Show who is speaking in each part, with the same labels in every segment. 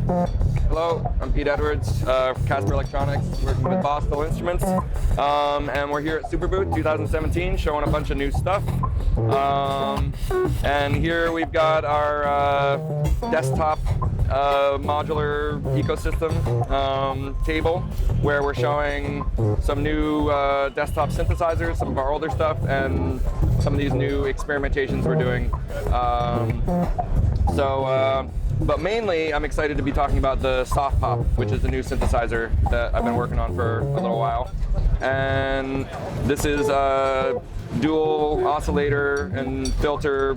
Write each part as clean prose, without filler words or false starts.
Speaker 1: Hello, I'm Pete Edwards, Casper Electronics, working with Bastl Instruments, and we're here at Superbooth 2017, showing a bunch of new stuff. And here we've got our desktop modular ecosystem table, where we're showing some new desktop synthesizers, some of our older stuff, and some of these new experimentations we're doing. But mainly, I'm excited to be talking about the softPop, which is the new synthesizer that I've been working on for a little while. And this is a dual oscillator and filter,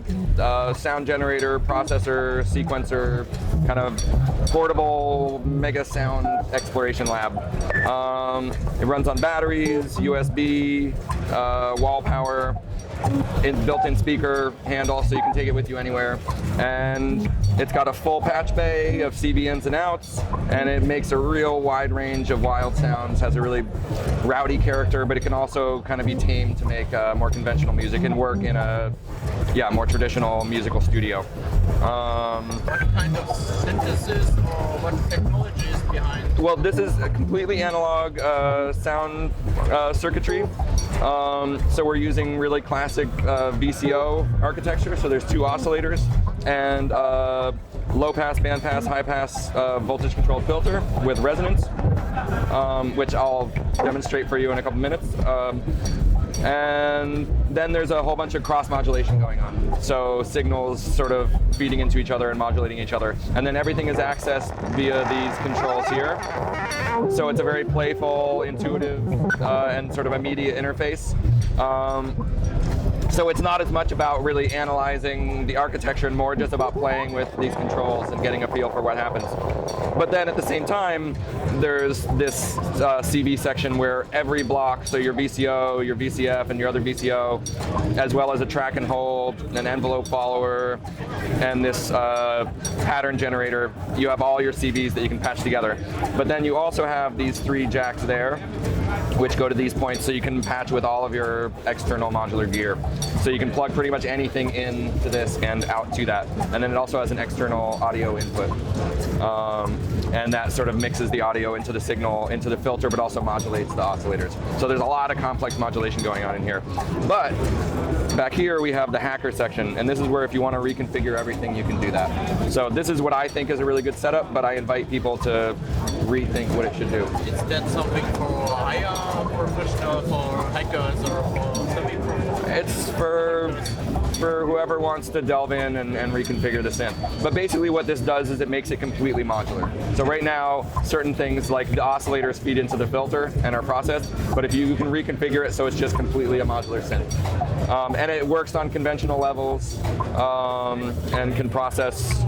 Speaker 1: sound generator, processor, sequencer, kind of portable mega sound exploration lab. It runs on batteries, USB, wall power, built-in speaker handle, so you can take it with you anywhere. And it's got a full patch bay of CV ins and outs, and it makes a real wide range of wild sounds, has a really rowdy character, but it can also kind of be tamed to make more conventional music and work in a more traditional musical studio.
Speaker 2: What kind of synthesis or what technology is behind?
Speaker 1: Well, this is a completely analog sound circuitry. So we're using really classic VCO architecture. So there's two oscillators and low pass, band pass, high pass voltage controlled filter with resonance, which I'll demonstrate for you in a couple minutes. And then there's a whole bunch of cross modulation going on. So signals sort of feeding into each other and modulating each other. And then everything is accessed via these controls here. So it's a very playful, intuitive, and sort of immediate interface. So it's not as much about really analyzing the architecture and more just about playing with these controls and getting a feel for what happens. But then at the same time, there's this CV section where every block, so your VCO, your VCF, and your other VCO, as well as a track and hold, an envelope follower, and this pattern generator, you have all your CVs that you can patch together. But then you also have these three jacks there, which go to these points, so you can patch with all of your external modular gear. So you can plug pretty much anything into this and out to that. And then it also has an external audio input. And that sort of mixes the audio into the signal, into the filter, but also modulates the oscillators. So there's a lot of complex modulation going on in here. But back here we have the hacker section, and this is where if you want to reconfigure everything, you can do that. So this is what I think is a really good setup, but I invite people to rethink what it should do.
Speaker 2: Is that something for higher professional, for hackers, or for semi-pro?
Speaker 1: It's for whoever wants to delve in and reconfigure the synth. But basically what this does is it makes it completely modular. So right now, certain things like the oscillators feed into the filter and are processed, but if you can reconfigure it so it's just completely a modular synth. And it works on conventional levels and can process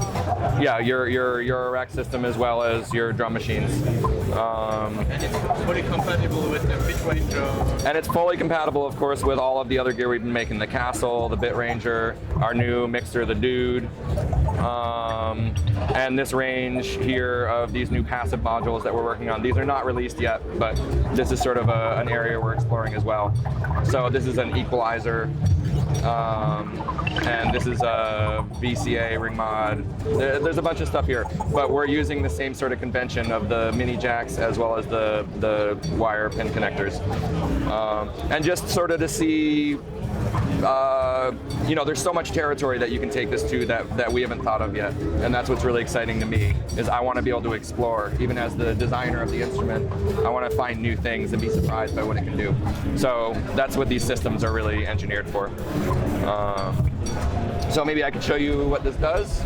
Speaker 1: your rack system as well as your drum machines.
Speaker 2: And it's fully compatible with the bit ranger.
Speaker 1: And it's fully compatible, of course, with all of the other gear we've been making, the Castle, the Bit Ranger, our new mixer, the Dude, and this range here of these new passive modules that we're working on. These are not released yet, but this is sort of an area we're exploring as well. So this is an equalizer, and this is a VCA ring mod. There's a bunch of stuff here, but we're using the same sort of convention of the mini jacks as well as the wire pin connectors. And just sort of to see, there's so much territory that you can take this to that we haven't thought of yet. And that's what's really exciting to me, is I want to be able to explore. Even as the designer of the instrument, I want to find new things and be surprised by what it can do. So that's what these systems are really engineered for. So maybe I could show you what this does.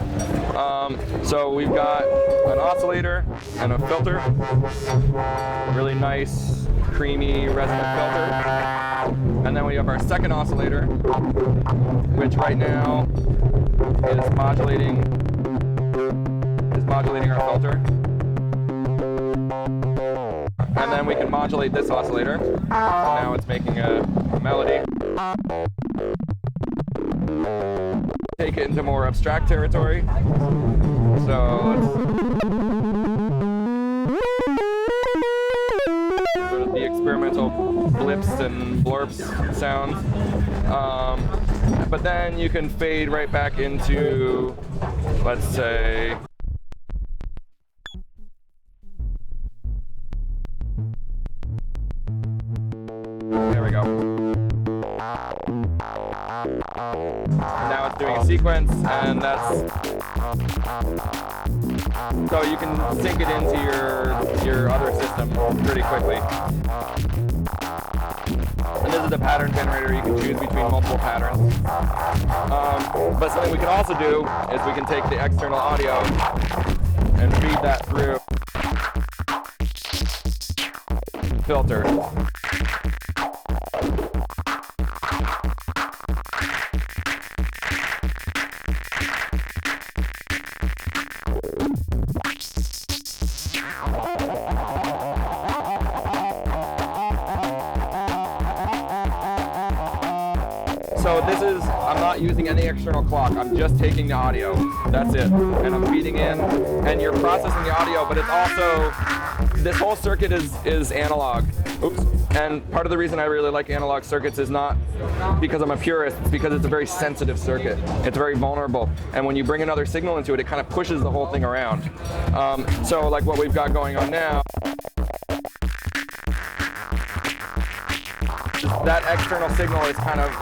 Speaker 1: So we've got an oscillator and a filter. Really nice, creamy, resonant filter. And then we have our second oscillator, which right now is modulating our filter. And then we can modulate this oscillator. So now it's making a melody. Take it into more abstract territory. So sort of the experimental blips and blorps sound. But then you can fade right back into, let's say, we go. Now it's doing a sequence, and that's so you can sync it into your other system pretty quickly. And this is a pattern generator. You can choose between multiple patterns. But something we can also do is we can take the external audio and feed that through filter. So this is, I'm not using any external clock, I'm just taking the audio, that's it. And I'm feeding in, and you're processing the audio, but it's also, this whole circuit is analog. Oops. And part of the reason I really like analog circuits is not because I'm a purist, it's because it's a very sensitive circuit. It's very vulnerable. And when you bring another signal into it, it kind of pushes the whole thing around. So like what we've got going on now, that external signal is kind of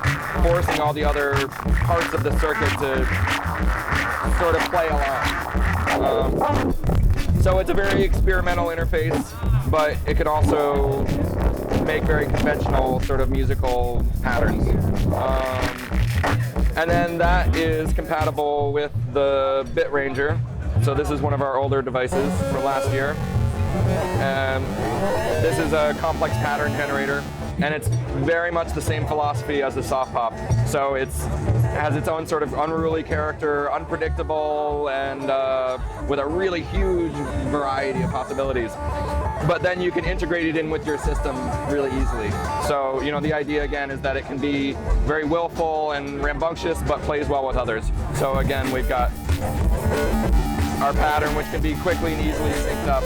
Speaker 1: forcing all the other parts of the circuit to sort of play along. So it's a very experimental interface, but it could also make very conventional sort of musical patterns. And then that is compatible with the bit ranger. So this is one of our older devices from last year. And this is a complex pattern generator. And it's very much the same philosophy as the softPop. So it has its own sort of unruly character, unpredictable, and with a really huge variety of possibilities. But then you can integrate it in with your system really easily. So, you know, the idea again is that it can be very willful and rambunctious, but plays well with others. So again, we've got our pattern, which can be quickly and easily synced up.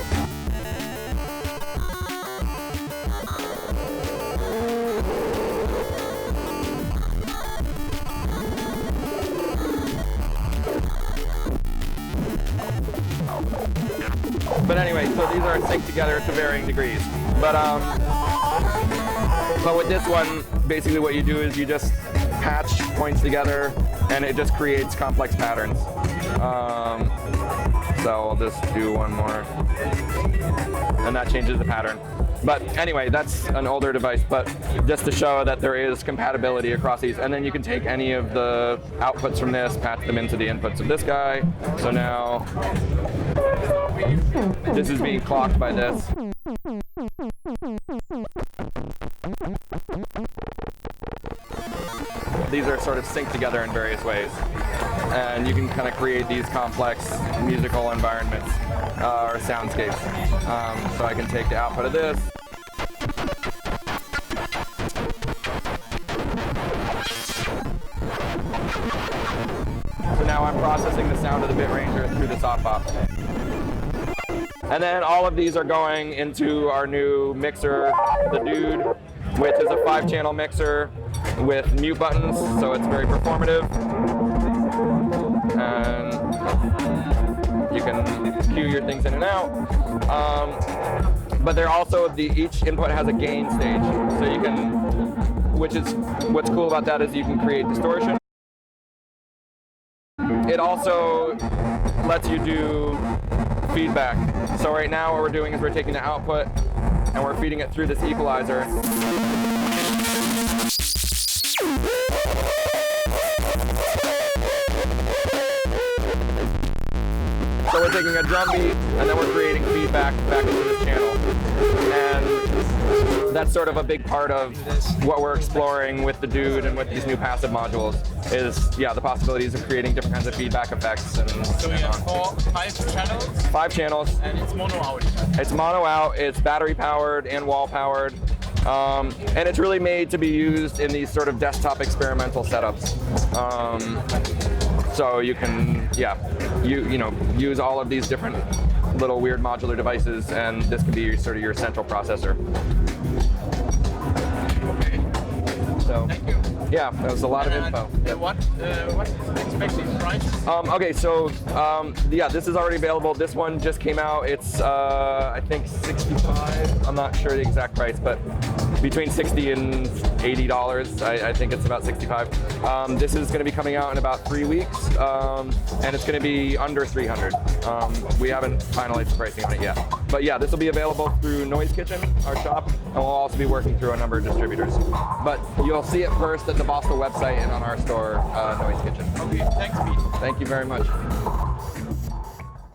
Speaker 1: But anyway, so these are synced together to varying degrees. But with this one, basically what you do is you just patch points together and it just creates complex patterns. So I'll just do one more. And that changes the pattern. But anyway, that's an older device, but just to show that there is compatibility across these. And then you can take any of the outputs from this, patch them into the inputs of this guy. So now this is being clocked by this. These are sort of synced together in various ways. And you can kind of create these complex musical environments or soundscapes. So I can take the output of this. So now I'm processing the sound of the bit ranger through the softPop. And then all of these are going into our new mixer, the Dude, which is a 5-channel mixer with mute buttons, so it's very performative. And you can cue your things in and out. But they're also, each input has a gain stage, so you can, what's cool about that is you can create distortion. It also lets you do feedback. So right now what we're doing is we're taking the output and we're feeding it through this equalizer. So we're taking a drum beat and then we're creating feedback back into this channel. And that's sort of a big part of what we're exploring with the Dude and with these new passive modules is, yeah, the possibilities of creating different kinds of feedback effects. And
Speaker 2: so we have 5 channels?
Speaker 1: 5 channels.
Speaker 2: And it's mono out.
Speaker 1: It's mono out, it's battery powered and wall powered. And it's really made to be used in these sort of desktop experimental setups. So you can, yeah, you know, use all of these different little weird modular devices, and this can be sort of your central processor.
Speaker 2: Okay.
Speaker 1: So,
Speaker 2: thank you.
Speaker 1: Yeah, that was a lot of info.
Speaker 2: What expected price?
Speaker 1: Okay, so yeah, this is already available. This one just came out. It's I think 65. I'm not sure the exact price, but between 60 and $80. I think it's about 65. This is going to be coming out in about 3 weeks, and it's going to be under 300. We haven't finalized the pricing on it yet, but yeah, this will be available through Noise Kitchen, our shop, and we'll also be working through a number of distributors. But you'll see it first at the Bastl website and on our store, Noise Kitchen.
Speaker 2: Okay, thanks, Pete.
Speaker 1: Thank you very much.